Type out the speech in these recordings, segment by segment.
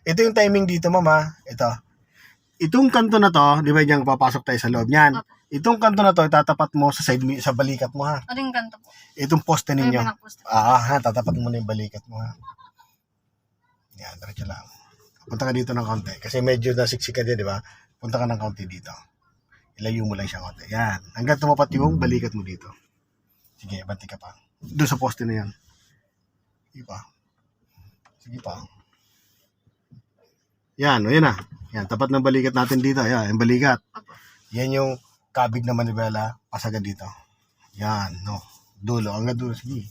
Ito yung timing dito, mama. Ito. Itong kanto na to, di ba dyan papasok tayo sa loob niyan? Opo. Itong kanto na to, itatapat mo sa side, sa balikat mo, ha? Aling ganito po. Itong poste Ay, ninyo. pinakposte. Ha, tatapat mo na yung balikat mo, ha? Yan, diretso lang. Punta ka dito ng konti. Kasi medyo nasiksik ka din, di ba? Punta ka ng konti dito. Ilayo mo lang siya konti. Yan. Hanggang tumapat yung balikat mo dito. Sige, banti ka pa. Doon sa poste na yan. Sige pa. Sige pa. Yan, o yan na. Yan, tapat ng balikat natin dito. Yan, yung balikat. Opo. Yan yung kabig na manibela. Pasagan dito. Yan, no. Dulo. Hanggang dulo. Sige.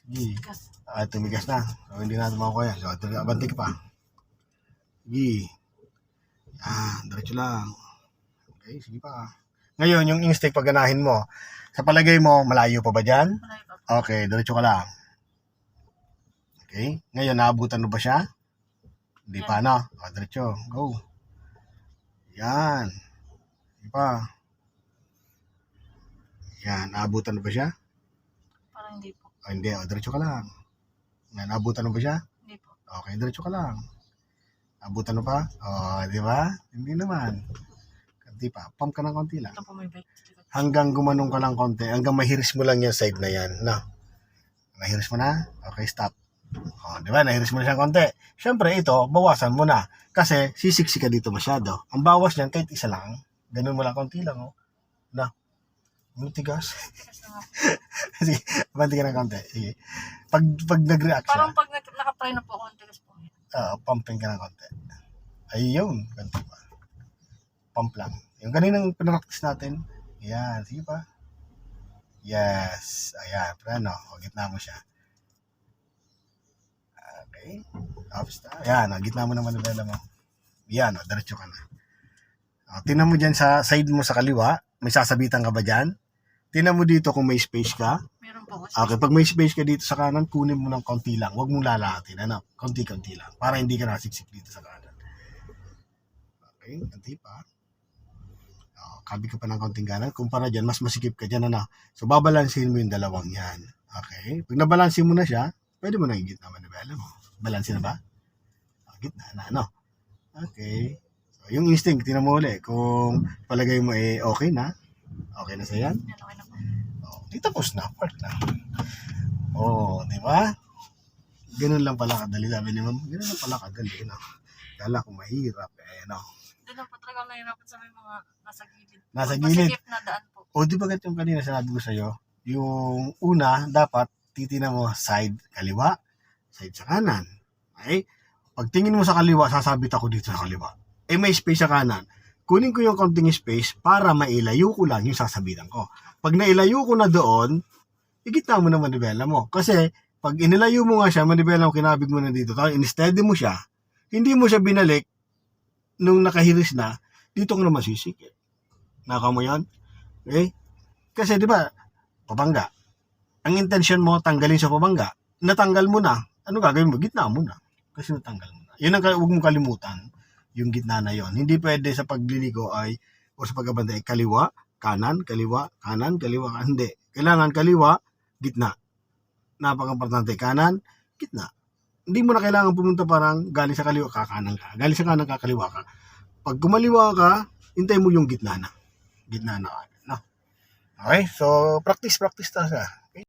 Sige. Tumigas na. So, hindi natin makukuha yan. So, abanti ka pa. Sige. Yan, diretso lang. Okay, sige pa. Ngayon, yung instinct pag ganahin mo, sa palagay mo, malayo pa ba dyan? Malayo pa po. Okay, diretso ka lang. Okay, ngayon, naabutan mo ba siya? Hindi pa, no? O, diretso. Go. Yan. Sige pa. Yan, naabutan mo ba siya? Parang hindi po. O, hindi. O, diretso ka lang. Yan, naabutan mo ba siya? Hindi po. Okay, diretso ka lang. Abutan mo pa? O, di ba? Hindi naman. Hindi pa. Pump ka ng konti lang. Ito po may bike. Hanggang gumanong ka lang konti. Hanggang mahiris mo lang yung side na yan. No? Nahiris mo na? Okay, stop. O, di ba? Nahiris mo na siya konti. Siyempre, ito, bawasan mo na. Kasi, sisiksi ka dito masyado. Ang bawas niyan, kahit isa lang. Ganun mo lang konti lang, oh. No? Ano tigas? Tigas na nga po. Sige, abanti ka ng konti. Sige. Pag nag-react siya, Parang pag nakatry na po ako, ang tigas po. pumping ka ng konti. Ayun, ganito pa. Pump lang. Yung kaninang pinractice natin, yan, sige pa. Yes, ayan, preno, o gitna mo siya. Okay, tapos na, ayan, o, gitna mo naman ang manibela mo. Yan, o, diretso ka na. O, tingnan mo dyan sa side mo sa kaliwa, may sasabitan ka ba dyan? Tingnan mo dito kung may space ka. Meron po ako. Okay, pag may space ka dito sa kanan, kunin mo ng konti lang. Huwag mong lalahatin. Ano? Konti-konti lang. Para hindi ka nasiksik dito sa kanan. Okay, konti pa. Kabi ka pa ng konting kanan. Kumpara dyan, mas masikip ka dyan. Ano? So, babalansin mo yung dalawang yan. Okay? Pag nabalansin mo na siya, pwede mo na higit naman manibela mo. Balansin na ba? Gitna na, ano? Okay. So, yung instinct, tinan mo ulit. Kung palagay mo okay na. Okay na sa yan. Yan, okay na po. Di tapos na, part na. Di ba? Ganun lang pala kadali. Sabi ni ma'am, ganun lang pala kadali. No? Kala ko mahirap. No? Doon lang po talaga ako nahirapan sa may mga nasa gilid. Nasa gilid? Masikip na daan po. Di ba ganito yung kanina sinabi ko sa'yo? Yung una, dapat titingnan mo side kaliwa, side sa kanan. Okay? Pag tingin mo sa kaliwa, sasabit ako dito sa kaliwa. May space sa kanan. Kunin ko yung konting space para mailayo ko lang yung sasabitan ko. Pag nailayo ko na doon, igitna mo na manibela mo. Kasi, pag inilayo mo nga siya, manibela mo, kinabig mo na dito, tapos in-steady mo siya, hindi mo siya binalik nung nakahiris na, dito ko na masisikip. Naka mo yan? Okay? Kasi, di ba, pabangga. Ang intention mo, tanggalin sa pabangga. Natanggal mo na. Ano gagawin mo? Gitna mo na. Kasi natanggal mo na. Yun ang huwag mong kalimutan. Yung gitna na yon. Hindi pwede sa pagliligo ay o sa pagbabanda ay kaliwa, kanan, kaliwa, kanan, kaliwa, hindi. Kailangan kaliwa, gitna. Napaka-importante. Kanan, gitna. Hindi mo na kailangan pumunta parang galing sa kaliwa ka, kanan ka. Galing sa kanan ka, kaliwa ka. Pag kumaliwa ka, hintay mo yung gitna na. Gitna na. No? Okay? So, practice talaga. Okay?